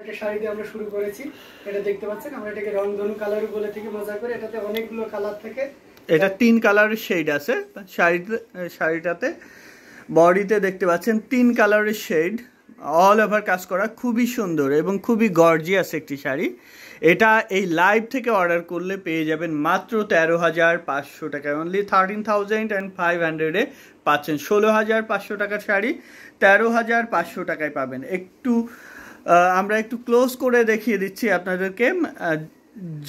একটা শাড়ি দিয়ে আমরা শুরু করেছি। এটা দেখতে পাচ্ছেন, আমরা এটাকে রংধনু কালার বলে থেকে মজা করে। এটাতে অনেকগুলো কালার থাকে, এটা 3 কালারের শেড আছে শাড়িটাতে। বডিতে দেখতে পাচ্ছেন 3 কালারের শেড, অল ওভার কাজ করা, খুবই সুন্দর এবং খুবই গর্জিয়াস একটি শাড়ি। এটা এই লাইভ থেকে অর্ডার করলে পেয়ে যাবেন মাত্র 13,500 টাকায়, অনলি 13,500-এ পাচ্ছেন। 16,500 টাকার শাড়ি 13,500 টাকায় পাবেন। আমরা একটু ক্লোজ করে দেখিয়ে দিচ্ছি আপনাদেরকে।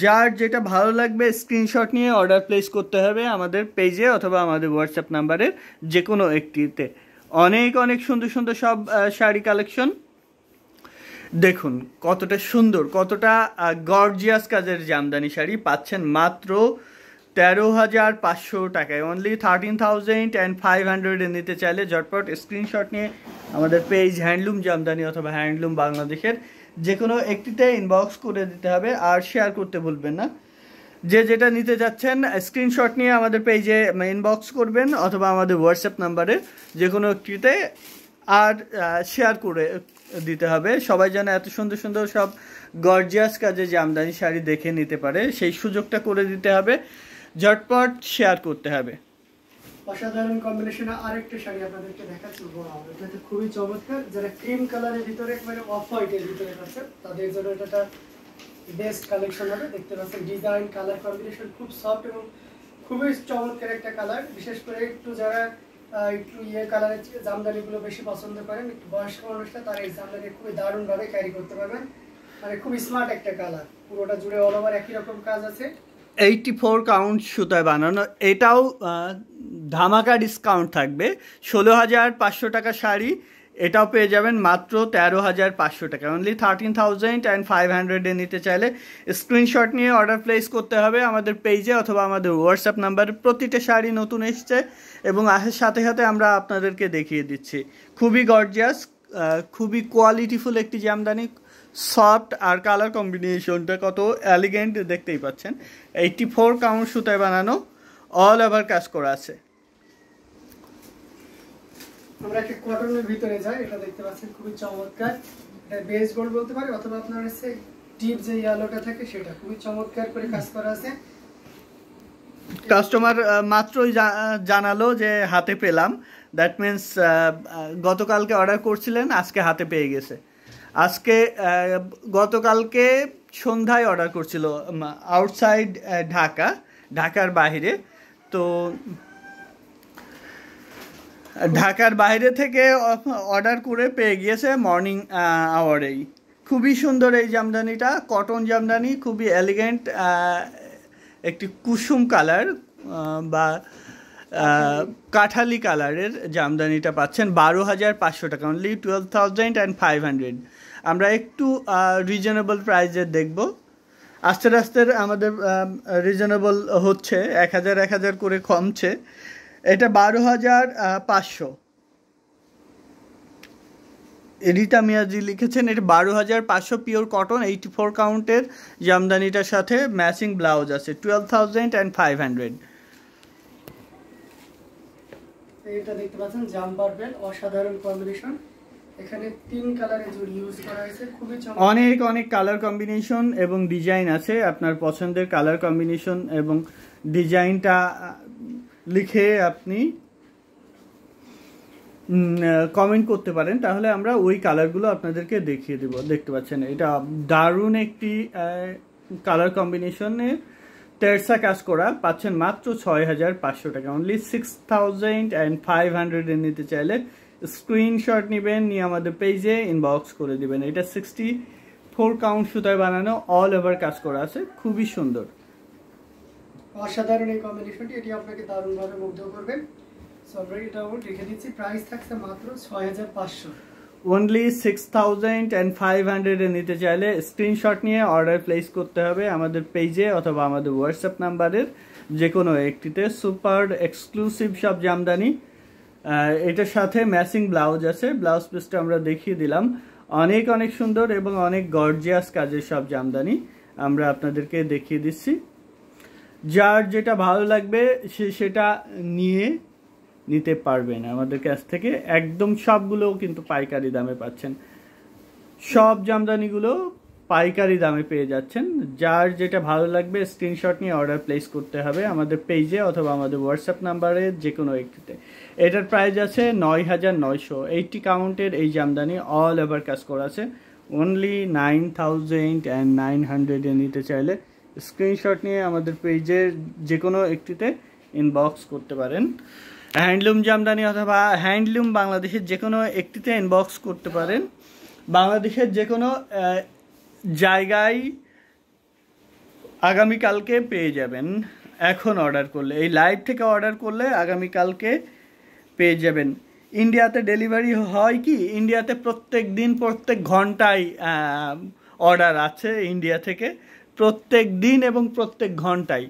যার যেটা ভালো লাগবে স্ক্রিনশট নিয়ে অর্ডার প্লেস করতে হবে আমাদের পেজে অথবা আমাদের হোয়াটসঅ্যাপ নাম্বারের যে কোনো একটিতে। অনেক অনেক সুন্দর সুন্দর সব শাড়ি কালেকশন দেখুন, কতটা সুন্দর, কতটা গর্জিয়াস কাজের জামদানি শাড়ি পাচ্ছেন মাত্র 13,500 টাকায়, অনলি 13,500-এ নিতে চাইলে ঝটপট স্ক্রিনশট নিয়ে আমাদের পেজ হ্যান্ডলুম জামদানি অথবা হ্যান্ডলুম বাংলাদেশের যে কোনো একটিতে ইনবক্স করে দিতে হবে। আর শেয়ার করতে ভুলবেন না। যে যেটা নিতে যাচ্ছেন স্ক্রিনশট নিয়ে আমাদের পেজে ইনবক্স করবেন অথবা আমাদের হোয়াটসঅ্যাপ নাম্বারে যে কোনো একটিতে, আর শেয়ার করে দিতে হবে। সবাই যেন এত সুন্দর সুন্দর সব গর্জিয়াস কাজে জামদানি শাড়ি দেখে নিতে পারে, সেই সুযোগটা করে দিতে হবে। ঝটপট শেয়ার করতে হবে। অসাধারণ কম্বিনেশনে আরেকটা শাড়ি আপনাদেরকে দেখাচ্ছি। এটা খুবই চমৎকার। যারা ক্রিম কালারের ভিতরে একবারে অফ হোয়াইটের ভিতরে আছে তাদের জন্য এটা বেস্ট কালেকশন হবে। দেখতে পাচ্ছেন ডিজাইন কালার কম্বিনেশন খুব সফট এবং খুবই চমৎকার একটা কালার। বিশেষ করে একটু যারা একটু কালারের জামদানিগুলো বেশি পছন্দ করেন, একটু বয়স্ক মানুষরা, তারা এই জামদানি খুবই দারুণভাবে ক্যারি করতে পারবেন। মানে খুবই স্মার্ট একটা কালার, পুরোটা জুড়ে অল ওভার একই রকম কাজ আছে। 84 কাউন্ট সুতায় বানানো, এটাও ধামাকা ডিসকাউন্ট থাকবে। 16,500 টাকা শাড়ি, এটাও পেয়ে যাবেন মাত্র 13,500 টাকা, অনলি 13,500-এ নিতে চাইলে স্ক্রিনশট নিয়ে অর্ডার প্লেস করতে হবে আমাদের পেজে অথবা আমাদের হোয়াটসঅ্যাপ নাম্বারে। প্রতিটা শাড়ি নতুন এসছে এবং আসার সাথে সাথে আমরা আপনাদেরকে দেখিয়ে দিচ্ছি। খুবই গর্জিয়াস, খুবই কোয়ালিটিফুল একটি জামদানি, সফট, আর কালার কম্বিনেশনটা কত এলিগেন্ট দেখতেই পাচ্ছেন। 84 কাউন্ট সুতায় বানানো, অল ওভার কাজ করা আছে। আমরা একটা কটনের ভিতরে যাই, এটা দেখতে পাচ্ছেন খুবই চমৎকার। এটা বেস গোল্ড বলতে পারে অথবা আপনার হচ্ছে ডিপ যে ইয়েলোটা থাকে সেটা, খুবই চমৎকার করে কাজ করা আছে। কাস্টমার মাত্রই জানালো যে হাতে পেলাম, দ্যাট মিনস গতকালকে অর্ডার করছিলেন, আজকে হাতে পেয়ে গেছে। আজকে গতকালকে সন্ধ্যায় অর্ডার করছিল আউটসাইড ঢাকার বাইরে, তো ঢাকার বাইরে থেকে অর্ডার করে পেয়ে গিয়েছে মর্নিং আওয়ারেই। খুবই সুন্দর এই জামদানিটা, কটন জামদানি, খুবই এলিগেন্ট একটি কুসুম কালার বা কাঠালি কালারের জামদানিটা পাচ্ছেন 12,500 টাকা, অনলি 12,500। আমরা একটু রিজনেবল প্রাইজের দেখব। আস্তে আস্তে আমাদের রিজনেবল হচ্ছে, 1,000 করে কমছে। এটা 12,500, রিতা মিয়াজি লিখেছেন। এটা 12,500 পিওর কটন, 84 কাউন্টের জামদানিটার সাথে ম্যাচিং ব্লাউজ আছে, 12,500। এটা দেখতে পাচ্ছেন জাম্পার বেল, অসাধারণ কম্বিনেশন। এখানে 3 কালারের জুড়ি ইউজ করা হয়েছে, খুবই চমৎকার। অনেক অনেক কালার কম্বিনেশন এবং ডিজাইন আছে। আপনার পছন্দের কালার কম্বিনেশন এবং ডিজাইনটা লিখে আপনি কমেন্ট করতে পারেন, তাহলে আমরা ওই কালারগুলো আপনাদেরকে দেখিয়ে দেব। দেখতে পাচ্ছেন এটা দারুণ একটি কালার কম্বিনেশনে তেরসা কাজ করা, পাচ্ছেন মাত্র 6,500 টাকা, অনলি 6,500-এ নিতে চাইলে স্ক্রিনশট নেবেন, নিয়ে আমাদের পেজে ইনবক্স করে দিবেন। এটা 64 কাউন্ট সুতায় বানানো, অল ওভার কাজ করা আছে, খুবই সুন্দর, অসাধারণ এই কম্বিনেশনটি। এটি আপনাকে দারুণভাবে মুগ্ধ করবে। সো আমরা এটাও লিখে দিচ্ছি, প্রাইস থাকছে মাত্র 6,500, অনলি 6,500-এ নিতে চাইলে স্ক্রিনশট নিয়ে অর্ডার প্লেস করতে হবে আমাদের পেজে অথবা আমাদের হোয়াটসঅ্যাপ নাম্বারের যে কোনো একটিতে। সুপার এক্সক্লুসিভ সব জামদানি, এটার সাথে ম্যাচিং ব্লাউজ আছে। ব্লাউজ পিসটা আমরা দেখিয়ে দিলাম, অনেক অনেক সুন্দর এবং অনেক গর্জিয়াস কাজের সব জামদানি আমরা আপনাদেরকে দেখিয়ে দিচ্ছি। যার যেটা ভালো লাগবে সেটা নিতে পারবেন আমাদের কাছ থেকে। একদম সবগুলোও কিন্তু পাইকারি দামে পাচ্ছেন। সব জামদানিগুলো পাইকারি দামে পেয়ে যাচ্ছেন। যার যেটা ভালো লাগবে স্ক্রিনশট নিয়ে অর্ডার প্লেস করতে হবে আমাদের পেজে অথবা আমাদের হোয়াটসঅ্যাপ নাম্বারে যে কোনো একটিতে। এটার প্রাইস আছে ৯,৯০০। 80 কাউন্টের এই জামদানি অল ওভার কাজ করা আছে, অনলি 9,900 নিতে চাইলে স্ক্রিনশট নিয়ে আমাদের পেজের যে কোনো একটিতে ইনবক্স করতে পারেন। হ্যান্ডলুম জামদানি অথবা হ্যান্ডলুম বাংলাদেশের যে কোনো একটিতে ইনবক্স করতে পারেন। বাংলাদেশের যে কোনো জায়গায় আগামীকালকে পেয়ে যাবেন। এখন অর্ডার করলে, এই লাইভ থেকে অর্ডার করলে আগামীকালকে পেয়ে যাবেন। ইন্ডিয়াতে ডেলিভারি হয় কি, ইন্ডিয়াতে প্রত্যেক দিন প্রত্যেক ঘন্টায় অর্ডার আছে ইন্ডিয়া থেকে, প্রত্যেক দিন এবং প্রত্যেক ঘন্টায়।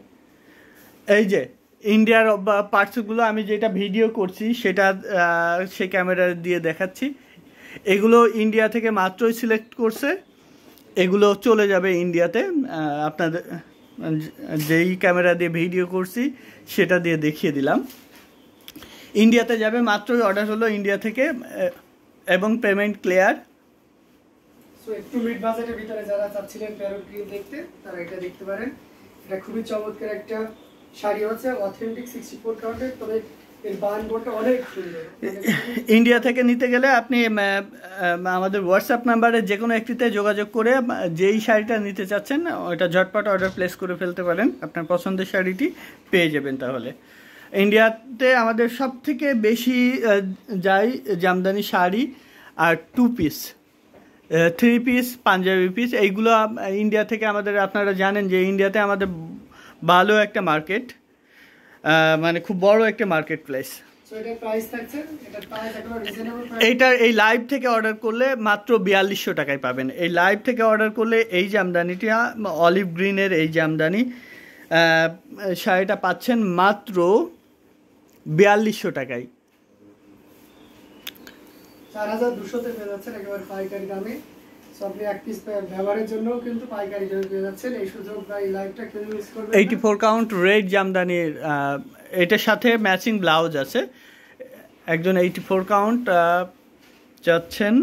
এই যে ইন্ডিয়ার পার্টসগুলো আমি যেটা ভিডিও করছি সেটা সেই ক্যামেরা দিয়ে দেখাচ্ছি। এগুলো ইন্ডিয়া থেকে মাত্রই সিলেক্ট করছে, এগুলো চলে যাবে ইন্ডিয়াতে। আপনাদের যেই ক্যামেরা দিয়ে ভিডিও করছি সেটা দিয়ে দেখিয়ে দিলাম, ইন্ডিয়াতে যাবে, মাত্রই অর্ডার হলো ইন্ডিয়া থেকে এবং পেমেন্ট ক্লিয়ার। সো একটু মিড বাজেটের ভিতরে যারা চাচ্ছিলেন প্যারট গ্রিন দেখতে, তারা এটা দেখতে পারেন। এটা খুবই চমৎকার একটা শাড়ি হচ্ছে, অথেন্টিক 64 কাউন্টের, তবে এর বানবোর্ডটা অনেক সুন্দর। ইন্ডিয়া থেকে নিতে গেলে আপনি আমাদের হোয়াটসঅ্যাপ নাম্বারে যে কোনো একটিতে যোগাযোগ করে যেই শাড়িটা নিতে চাচ্ছেন ওইটা ঝটপট অর্ডার প্লেস করে ফেলতে পারেন, আপনার পছন্দের শাড়িটি পেয়ে যাবেন। তাহলে ইন্ডিয়াতে আমাদের সব থেকে বেশি যায় জামদানি শাড়ি আর 2 পিস, 3 পিস, পাঞ্জাবি পিস, এইগুলো ইন্ডিয়া থেকে আমাদের, আপনারা জানেন যে ইন্ডিয়াতে আমাদের ভালো একটা মার্কেট, মানে খুব বড় একটা মার্কেট প্লেস। এইটার এই লাইভ থেকে অর্ডার করলে মাত্র 4200 টাকায় পাবেন। এই লাইভ থেকে অর্ডার করলে এই জামদানিটি, অলিভ গ্রিনের এই জামদানি শাড়িটা পাচ্ছেন মাত্র 4200 টাকায়। 4200-তে পেয়ে যাচ্ছেন একেবারে পাইকারি দামে। আপনি এক পিস ব্যবহারের জন্য কিন্তু পাইকারি দামে পেয়ে যাচ্ছেন। এই সুযোগ বা এই লাইভটা কেউ মিস করবেন না। 84 কাউন্ট রেড জামদানির, এটার সাথে ম্যাচিং ব্লাউজ আছে। একজন 84 কাউন্ট চাচ্ছেন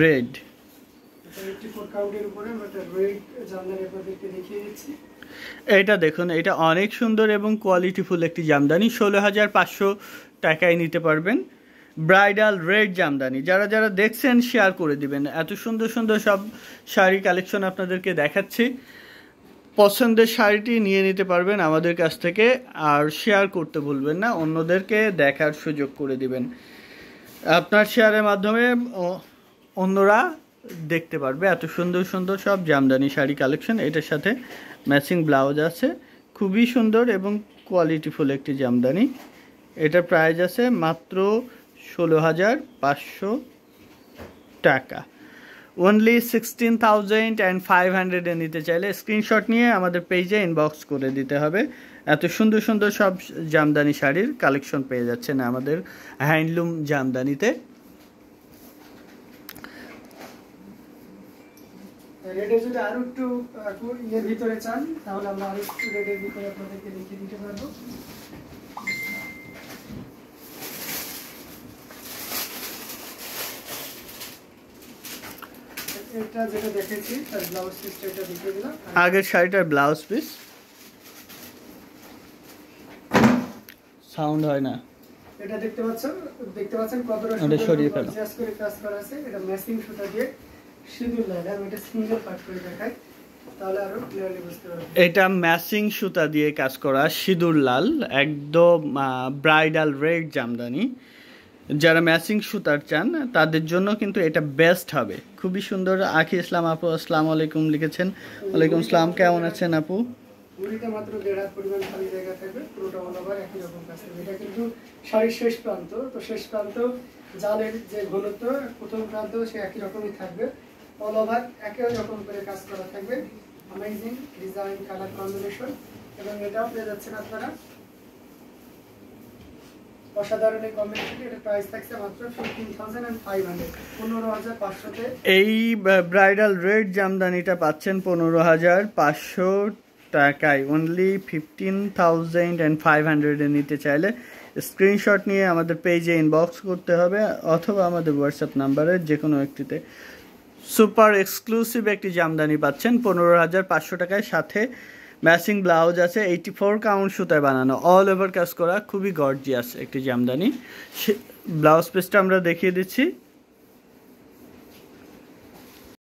রেড, 84 কাউন্টের উপরে আমরা রেড জামদানি আপনাদেরকে দেখিয়ে দিচ্ছি। এটা দেখুন, এটা অনেক সুন্দর এবং কোয়ালিটিফুল একটি জামদানি। 16,500 টাকায় নিতে পারবেন। ব্রাইডাল রেড জামদানি, যারা যারা দেখছেন শেয়ার করে দিবেন। এত সুন্দর সুন্দর সব শাড়ি কালেকশন আপনাদেরকে দেখাচ্ছি। পছন্দের শাড়িটি নিয়ে নিতে পারবেন আমাদের কাছ থেকে, আর শেয়ার করতে ভুলবেন না, অন্যদেরকে দেখার সুযোগ করে দিবেন। আপনার শেয়ারের মাধ্যমে অন্যরা দেখতে পারবে এত সুন্দর সুন্দর সব জামদানি শাড়ি কালেকশন। এটার সাথে ম্যাচিং ব্লাউজ আছে, খুবই সুন্দর এবং কোয়ালিটিফুল একটি জামদানি। এটার প্রাইস আছে মাত্র 16,500 টাকা, অনলি 16,500 নিতে চাইলে স্ক্রিনশট নিয়ে আমাদের পেজে ইনবক্স করে দিতে হবে। এত সুন্দর সুন্দর সব জামদানি শাড়ির কালেকশন পেয়ে যাচ্ছেন আমাদের হ্যান্ডলুম জামদানিতে। রেডের যদি আরো একটু ইয়ের ভিতরে চান তাহলে আমরা আরো একটু রেডের ভিতরে আপনাদেরকে দেখিয়ে দিতে পারবো। এটা যেটা দেখেছি তার ব্লাউজ পিসটা এটা দেখিয়ে দিলাম। আগের শাড়িটার ব্লাউজ পিস, সাউন্ড হয় না। এটা দেখতে পাচ্ছেন কতটা গর্জিয়াস করে কাজ করা আছে। এটা ম্যাচিং সুতা দিয়ে সিঁদুর লাল, আমি এটা সিঙ্গেল পার্ট করে দেখাই তাহলে আরো ক্লিয়ারলি বুঝতে পারবেন। এটা ম্যাচিং সুতা দিয়ে কাজ করা সিঁদুর লাল, একদম ব্রাইডাল রেড জামদানি। যারা ম্যাচিং সুতার চান তাদের জন্য কিন্তু এটা বেস্ট হবে, খুবই সুন্দর। আখি ইসলাম আপু আসসালামু আলাইকুম লিখেছেন। ওয়ালাইকুম আসসালাম, কেমন আছেন আপু? মুড়িতে মাত্র 1.5 হাত পরিমাণ খালি জায়গা থাকবে, পুরোটা অল ওভার একই রকম কাজ করবে। এটা কিন্তু শাড়ির শেষ প্রান্ত, তো শেষ প্রান্ত জালের যে ঘনত্ব প্রথম প্রান্ত সে একই রকমই থাকবে, অল ওভার একই রকম করে কাজ করা থাকবে। অ্যামেজিং ডিজাইন, কালার কম্বিনেশন, এবং এটাও পেয়ে যাচ্ছেন আপনারা অসাধারণ এই কম্বিনেশনটি। এটা প্রাইস থাকছে মাত্র 15,500, 15,500-তে। এই ব্রাইডাল রেড জামদানিটা পাচ্ছেন 15,500 টাকায়, অনলি 15,500 নিতে চাইলে স্ক্রিনশট নিয়ে আমাদের পেজে ইনবক্স করতে হবে অথবা আমাদের হোয়াটসঅ্যাপ নাম্বারের যে কোনো একটিতে। সুপার এক্সক্লুসিভ একটি জামদানি পাচ্ছেন 15,500 টাকায়, সাথে ম্যাচিং ব্লাউজ আছে, 84 কাউন্ট সুতায় বানানো, অল ওভার কাজ করা, খুবই গর্জিয়াস একটি জামদানি। ব্লাউজ পিসটা আমরা দেখিয়ে দিচ্ছি।